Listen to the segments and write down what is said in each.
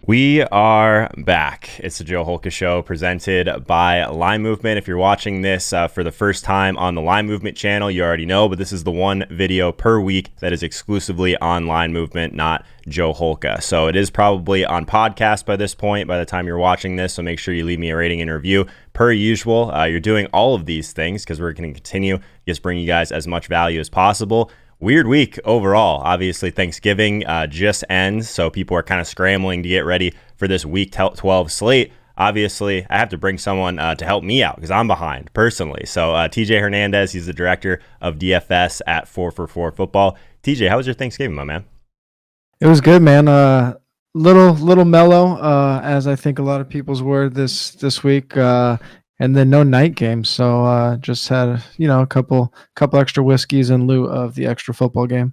We are back. It's the Joe Holka Show presented by Line Movement. If you're watching this for the first time on the Line Movement channel, you already know, but this is the one video per week that is exclusively on Line Movement, not Joe Holka. So it is probably on podcast by this point, by the time you're watching this. So make sure you leave me a rating and review. Per usual, you're doing all of these things because we're going to continue just bring you guys as much value as possible. Weird week overall. Obviously, Thanksgiving just ends, so people are kind of scrambling to get ready for this Week 12 slate. Obviously, I have to bring someone to help me out because I'm behind personally. So TJ Hernandez, he's the director of DFS at 4for4 Football. TJ, how was your Thanksgiving, my man? It was good, man. Little mellow, as I think a lot of people's were this week. And then no night games, so just had a couple extra whiskeys in lieu of the extra football game.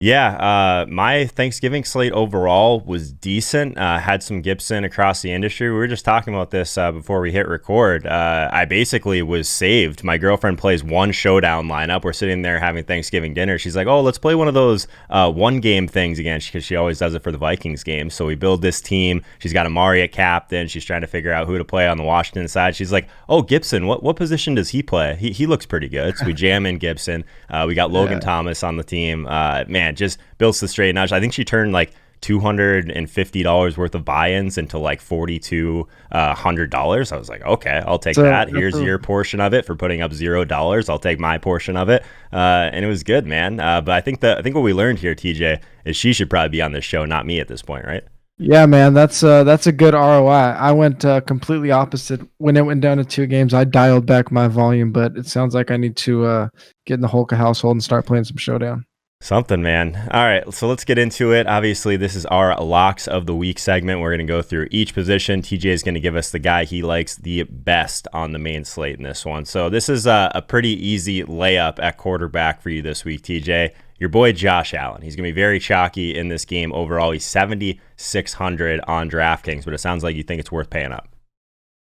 Yeah, my Thanksgiving slate overall was decent. Had some Gibson across the industry. We were just talking about this before we hit record. I basically was saved. My girlfriend plays one showdown lineup. We're sitting there having Thanksgiving dinner. She's like, oh, let's play one of those one game things again, because she always does it for the Vikings game. So we build this team. She's got Amari at captain. She's trying to figure out who to play on the Washington side. She's like, oh, Gibson, what position does he play? He looks pretty good. So we jam in Gibson. We got Logan Thomas on the team. Man, just builds the straight nudge. I think she turned like $250 worth of buy-ins into like $4,200. I was like, okay, I'll take that. Here's your portion of it for putting up $0. I'll take my portion of it. And it was good, man. But I think what we learned here, TJ, is she should probably be on this show, not me at this point, right? Yeah, man, that's a good ROI. I went completely opposite. When it went down to 2 games, I dialed back my volume, but it sounds like I need to get in the Holka household and start playing some Showdown. Something, man. All right, so let's get into it. Obviously, this is our locks of the week segment. We're going to go through each position. TJ is going to give us the guy he likes the best on the main slate in this one. So this is a pretty easy layup at quarterback for you this week, TJ. Your boy Josh Allen. He's going to be very chalky in this game overall. He's 7,600 on DraftKings, but it sounds like you think it's worth paying up.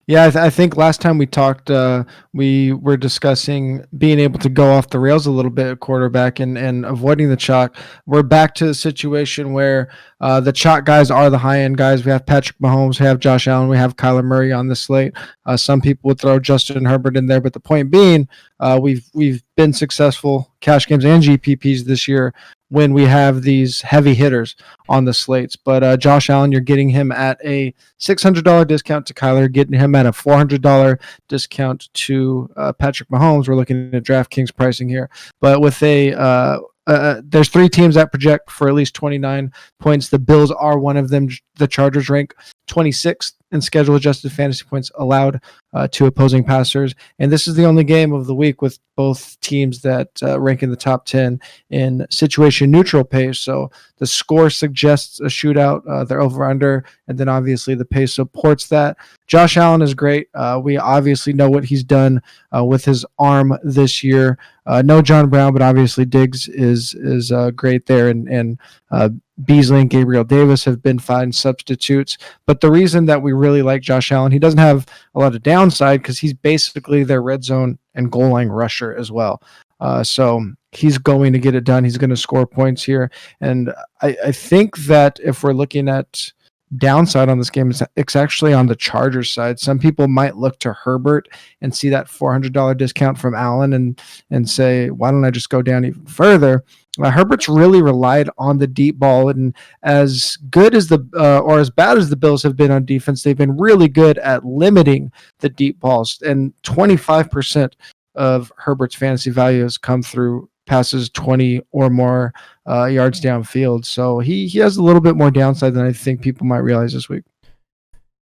Yeah, I think last time we talked, we were discussing being able to go off the rails a little bit at quarterback and avoiding the chalk. We're back to the situation where the chalk guys are the high-end guys. We have Patrick Mahomes, we have Josh Allen, we have Kyler Murray on the slate. Some people would throw Justin Herbert in there, but the point being, we've been successful cash games and GPPs this year when we have these heavy hitters on the slates. But Josh Allen, you're getting him at a $600 discount to Kyler, getting him at a $400 discount to Patrick Mahomes. We're looking at DraftKings pricing here. But with there's 3 teams that project for at least 29 points. The Bills are one of them. The Chargers rank 26th in schedule adjusted fantasy points allowed to opposing passers. And this is the only game of the week with both teams that rank in the top 10 in situation neutral pace. So the score suggests a shootout. They're over under. And then obviously the pace supports that. Josh Allen is great. We obviously know what he's done with his arm this year. No John Brown, but obviously Diggs is great there. And Beasley and Gabriel Davis have been fine substitutes. But the reason that we really like Josh Allen, he doesn't have a lot of downside because he's basically their red zone and goal line rusher as well. So he's going to get it done. He's going to score points here. And I think that if we're looking at downside on this game, it's actually on the Chargers side. Some people might look to Herbert and see that $400 discount from Allen and say, why don't I just go down even further? Herbert's really relied on the deep ball, and as good as or as bad as the Bills have been on defense, they've been really good at limiting the deep balls. And 25% of Herbert's fantasy value has come through passes 20 or more yards downfield. So he has a little bit more downside than I think people might realize this week.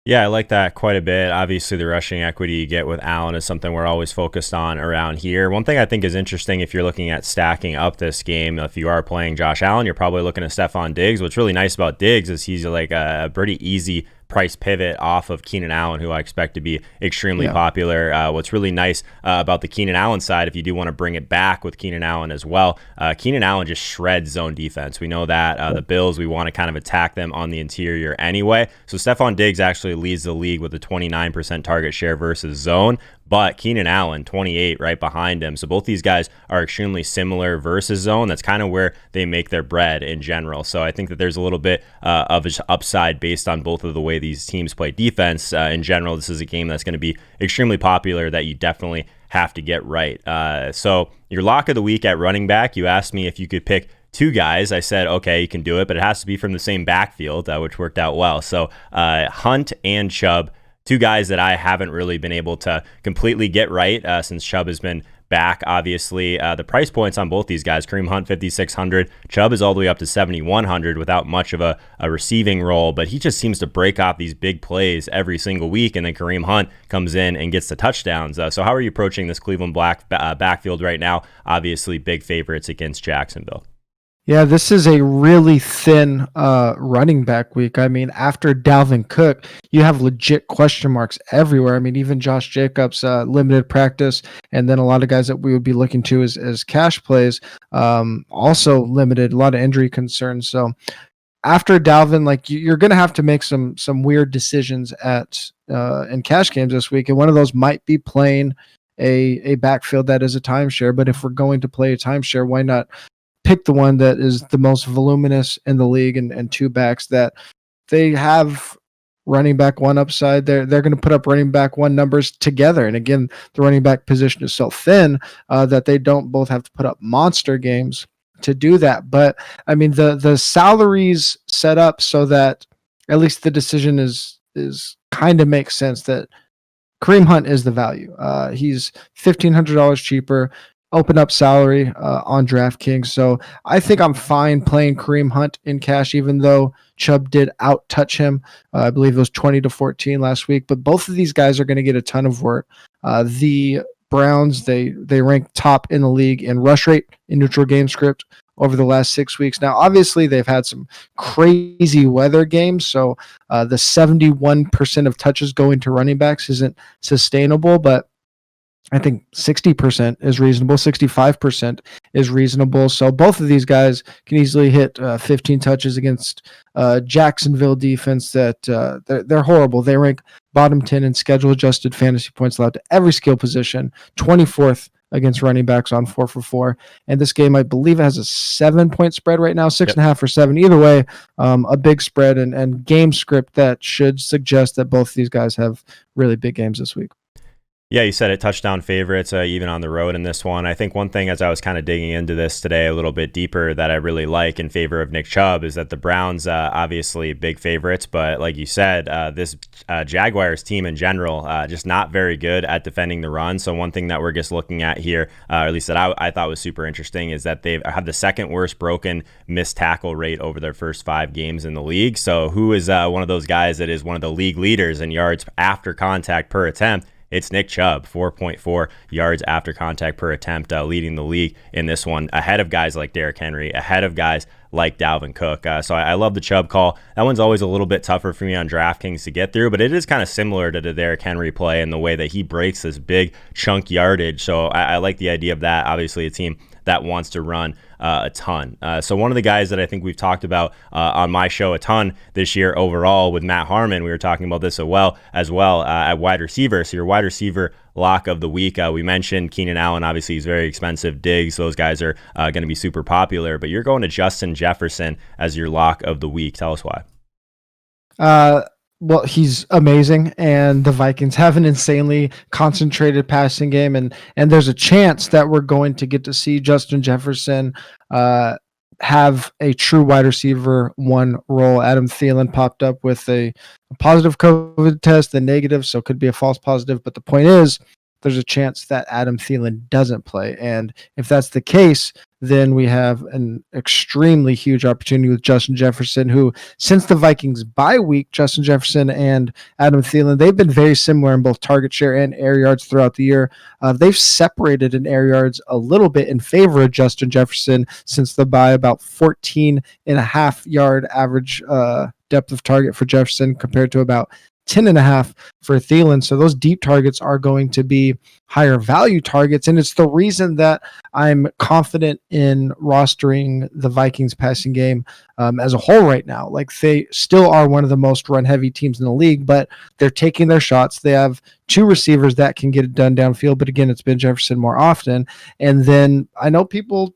Yeah, I like that quite a bit. Obviously, the rushing equity you get with Allen is something we're always focused on around here. One thing I think is interesting if you're looking at stacking up this game, if you are playing Josh Allen, you're probably looking at Stephon Diggs. What's really nice about Diggs is he's like a pretty easy price pivot off of Keenan Allen, who I expect to be extremely popular. What's really nice about the Keenan Allen side, if you do want to bring it back with Keenan Allen as well, Keenan Allen just shreds zone defense. We know that. The Bills, we want to kind of attack them on the interior anyway. So Stephon Diggs actually leads the league with a 29% target share versus zone. but Keenan Allen, 28, right behind him. So both these guys are extremely similar versus zone. That's kind of where they make their bread in general. So I think that there's a little bit of an upside based on both of the way these teams play defense. In general, this is a game that's going to be extremely popular that you definitely have to get right. So your lock of the week at running back, you asked me if you could pick two guys. I said, okay, you can do it, but it has to be from the same backfield, which worked out well. So Hunt and Chubb, two guys that I haven't really been able to completely get right since Chubb has been back. Obviously, the price points on both these guys, Kareem Hunt 5,600, Chubb is all the way up to 7,100 without much of a receiving role, but he just seems to break off these big plays every single week, and then Kareem Hunt comes in and gets the touchdowns. So how are you approaching this Cleveland backfield right now? Obviously, big favorites against Jacksonville. Yeah, this is a really thin running back week. I mean, after Dalvin Cook, you have legit question marks everywhere. I mean, even Josh Jacobs, limited practice, and then a lot of guys that we would be looking to as cash plays, also limited, a lot of injury concerns. So after Dalvin, like you're going to have to make some weird decisions in cash games this week, and one of those might be playing a backfield that is a timeshare. But if we're going to play a timeshare, why not pick the one that is the most voluminous in the league and two backs that they have running back one upside. They're going to put up running back one numbers together. And again, the running back position is so thin that they don't both have to put up monster games to do that. But I mean, the salaries set up so that at least the decision is kind of makes sense that Kareem Hunt is the value. He's $1,500 cheaper. Open up salary on DraftKings. So I think I'm fine playing Kareem Hunt in cash, even though Chubb did out-touch him. I believe it was 20-14 last week. But both of these guys are going to get a ton of work. The Browns, they rank top in the league in rush rate in neutral game script over the last 6 weeks. Now, obviously, they've had some crazy weather games, so the 71% of touches going to running backs isn't sustainable, but I think 60% is reasonable. 65% is reasonable. So both of these guys can easily hit 15 touches against Jacksonville defense that they're horrible. They rank bottom 10 in schedule adjusted fantasy points allowed to every skill position, 24th against running backs on 4-for-4. And this game, I believe it has a 7-point spread right now, 6.5 or 7. Either way, a big spread and game script that should suggest that both of these guys have really big games this week. Yeah, you said it, touchdown favorites, even on the road in this one. I think one thing as I was kind of digging into this today a little bit deeper that I really like in favor of Nick Chubb is that the Browns, obviously big favorites, but like you said, this Jaguars team in general, just not very good at defending the run. So one thing that we're just looking at here, or at least that I thought was super interesting, is that they have the second worst broken missed tackle rate over their first 5 games in the league. So who is one of those guys that is one of the league leaders in yards after contact per attempt? It's Nick Chubb, 4.4 yards after contact per attempt, leading the league in this one, ahead of guys like Derrick Henry, ahead of guys like Dalvin Cook. So I love the Chubb call. That one's always a little bit tougher for me on DraftKings to get through, but it is kind of similar to the Derrick Henry play in the way that he breaks this big chunk yardage. So I like the idea of that. Obviously, a team that wants to run a ton. So one of the guys that I think we've talked about on my show a ton this year overall with Matt Harmon, we were talking about this as well at wide receiver. So your wide receiver lock of the week, we mentioned Keenan Allen. Obviously, he's very expensive. Diggs, those guys are going to be super popular. But you're going to Justin Jefferson as your lock of the week. Tell us why. Well, he's amazing, and the Vikings have an insanely concentrated passing game, and there's a chance that we're going to get to see Justin Jefferson have a true wide receiver one role. Adam Thielen popped up with a positive COVID test, then negative, so it could be a false positive. But the point is, there's a chance that Adam Thielen doesn't play. And if that's the case, then we have an extremely huge opportunity with Justin Jefferson, who, since the Vikings bye week, Justin Jefferson and Adam Thielen, they've been very similar in both target share and air yards throughout the year. They've separated in air yards a little bit in favor of Justin Jefferson since the bye, about 14.5 yard average depth of target for Jefferson compared to about 10.5 for Thielen. So those deep targets are going to be higher value targets. And it's the reason that I'm confident in rostering the Vikings passing game as a whole right now. Like, they still are one of the most run heavy teams in the league, but they're taking their shots. They have two receivers that can get it done downfield. But again, it's been Jefferson more often. And then I know people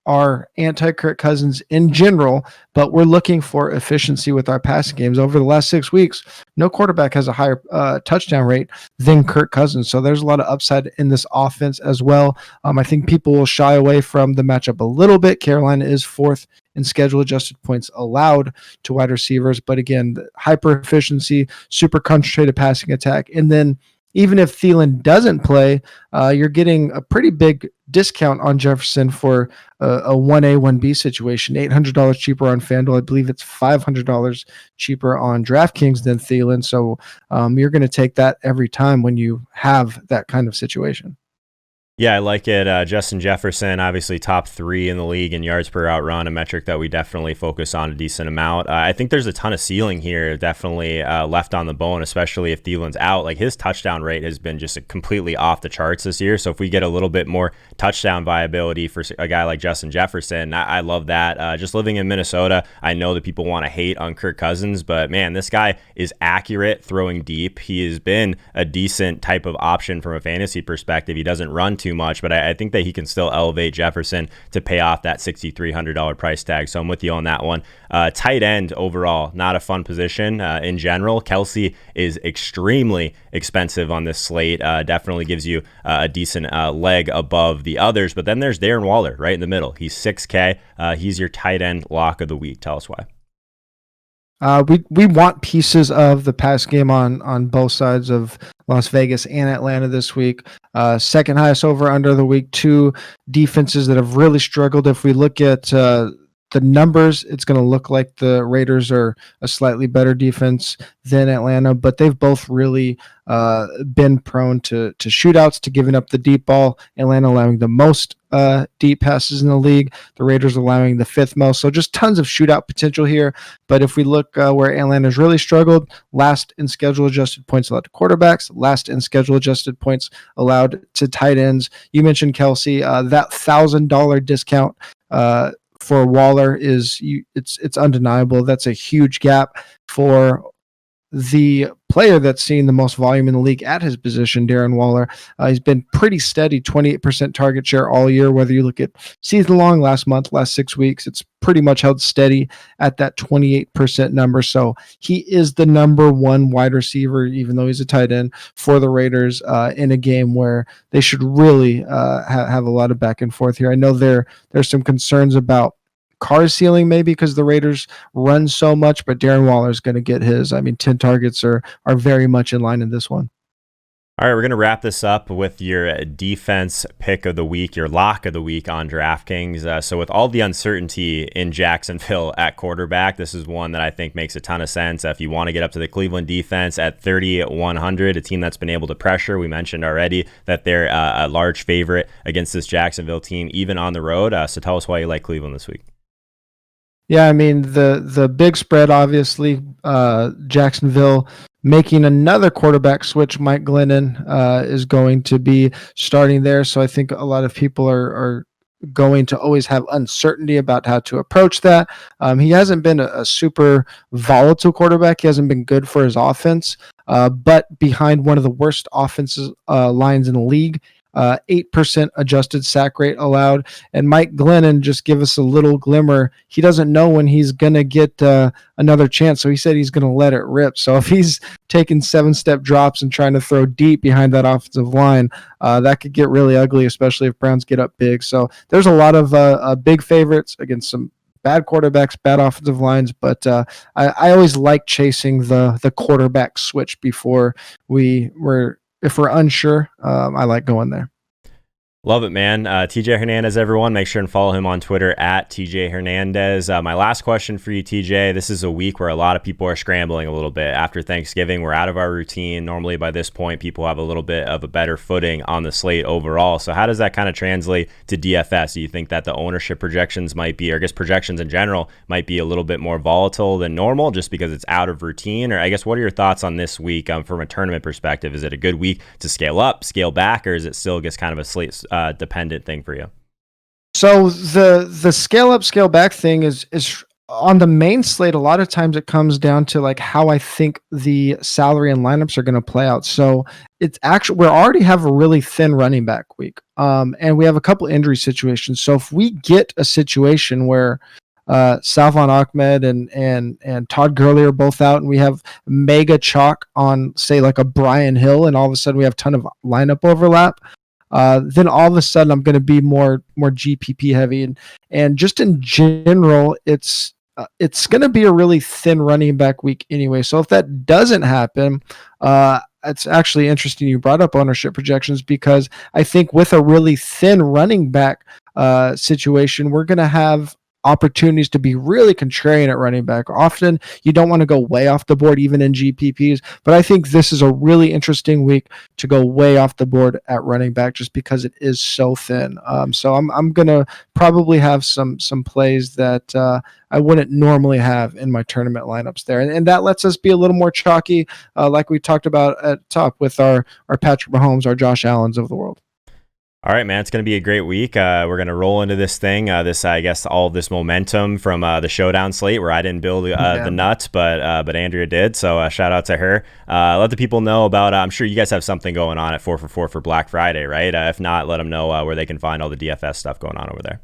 are anti-Kirk Cousins in general, but we're looking for efficiency with our passing games. Over the last 6 weeks, no quarterback has a higher touchdown rate than Kirk Cousins. So there's a lot of upside in this offense as well. I think people will shy away from the matchup a little bit. Carolina is fourth in schedule adjusted points allowed to wide receivers. But again, hyper efficiency, super concentrated passing attack. And then even if Thielen doesn't play, you're getting a pretty big discount on Jefferson for a 1A, 1B situation. $800 cheaper on FanDuel. I believe it's $500 cheaper on DraftKings than Thielen. So you're going to take that every time when you have that kind of situation. Yeah, I like it. Justin Jefferson, obviously top 3 in the league in yards per route run, a metric that we definitely focus on a decent amount. I think there's a ton of ceiling here, definitely left on the bone, especially if Thielen's out. Like, his touchdown rate has been just completely off the charts this year. So if we get a little bit more touchdown viability for a guy like Justin Jefferson, I love that. Just living in Minnesota, I know that people want to hate on Kirk Cousins, but man, this guy is accurate throwing deep. He has been a decent type of option from a fantasy perspective. He doesn't run too much, but I think that he can still elevate Jefferson to pay off that $6,300 price tag. So I'm with you on that one. Tight end overall, not a fun position in general. Kelsey is extremely expensive on this slate. Definitely gives you a decent leg above the others. But then there's Darren Waller right in the middle. He's $6K. He's your tight end lock of the week. Tell us why. We want pieces of the pass game on both sides of Las Vegas and Atlanta this week. Second highest over under the week. Two defenses that have really struggled. If we look at the numbers, it's going to look like the Raiders are a slightly better defense than Atlanta, but they've both really been prone to shootouts, to giving up the deep ball. Atlanta allowing the most deep passes in the league. The Raiders allowing the 5th most. So just tons of shootout potential here. But if we look where Atlanta's really struggled, last in schedule adjusted points allowed to quarterbacks, last in schedule adjusted points allowed to tight ends. You mentioned Kelsey, that $1,000 discount for Waller it's undeniable. That's a huge gap for the player that's seeing the most volume in the league at his position, Darren Waller. He's been pretty steady, 28% target share all year, whether you look at season long, last month, last 6 weeks. It's pretty much held steady at that 28% number. So he is the number one wide receiver, even though he's a tight end, for the Raiders in a game where they should really have a lot of back and forth here. I know there's some concerns about Carr ceiling maybe because the Raiders run so much, but Darren Waller is going to get his. I mean, 10 targets are very much in line in this one. All right, we're going to wrap this up with your defense pick of the week, your lock of the week on DraftKings. So with all the uncertainty in Jacksonville at quarterback, this is one that I think makes a ton of sense. If you want to get up to the Cleveland defense at 3,100, a team that's been able to pressure, we mentioned already that they're a large favorite against this Jacksonville team, even on the road. So tell us why you like Cleveland this week. Yeah, I mean, the big spread, obviously, Jacksonville making another quarterback switch. Mike Glennon is going to be starting there. So I think a lot of people are going to always have uncertainty about how to approach that. He hasn't been a super volatile quarterback. He hasn't been good for his offense, but behind one of the worst offensive lines in the league. 8% adjusted sack rate allowed. And Mike Glennon, just give us a little glimmer. He doesn't know when he's going to get another chance. So he said he's going to let it rip. So if he's taking 7-step drops and trying to throw deep behind that offensive line, that could get really ugly, especially if Browns get up big. So there's a lot of big favorites against some bad quarterbacks, bad offensive lines, but I always like chasing the quarterback switch before if we're unsure. I like going there. Love it, man. TJ Hernandez, everyone. Make sure and follow him on Twitter at TJ Hernandez. My last question for you, TJ. This is a week where a lot of people are scrambling a little bit. After Thanksgiving, we're out of our routine. Normally, by this point, people have a little bit of a better footing on the slate overall. So how does that kind of translate to DFS? Do you think that the ownership projections might be, or I guess projections in general, might be a little bit more volatile than normal just because it's out of routine? Or I guess, what are your thoughts on this week from a tournament perspective? Is it a good week to scale up, scale back, or is it still just kind of a slate dependent thing for you? So the scale up, scale back thing is on the main slate. A lot of times it comes down to like how I think the salary and lineups are going to play out. So it's actually, we already have a really thin running back week, and we have a couple injury situations. So if we get a situation where Salvon Ahmed and Todd Gurley are both out, and we have mega chalk on, say, like a Brian Hill, and all of a sudden we have a ton of lineup overlap, then all of a sudden I'm going to be more GPP heavy, and just in general, it's going to be a really thin running back week anyway. So if that doesn't happen, it's actually interesting you brought up ownership projections, because I think with a really thin running back situation, we're going to have opportunities to be really contrarian at running back. Often you don't want to go way off the board, even in GPPs, but I think this is a really interesting week to go way off the board at running back just because it is so thin. So I'm gonna probably have some plays that I wouldn't normally have in my tournament lineups there, and that lets us be a little more chalky, like we talked about at top with our Patrick Mahomes, our Josh Allens of the world. All right, man, it's going to be a great week. We're going to roll into this thing. I guess, all of this momentum from the showdown slate, where I didn't build the nuts, but Andrea did. So shout out to her. Let the people know about. I'm sure you guys have something going on at 4for4 for Black Friday, right? If not, let them know where they can find all the DFS stuff going on over there.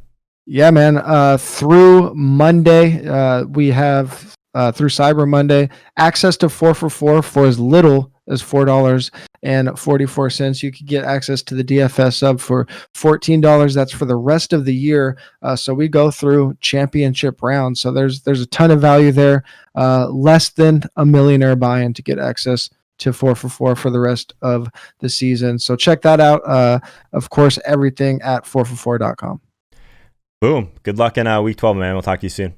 Yeah, man. Through Monday, we have through Cyber Monday access to 4for4 for as little as $4.44. You could get access to the DFS sub for $14. That's for the rest of the year. So we go through championship rounds. So there's a ton of value there. Less than a millionaire buy-in to get access to 4for4 for the rest of the season. So check that out. Of course, everything at 4for4.com. Boom. Good luck in week 12, man. We'll talk to you soon.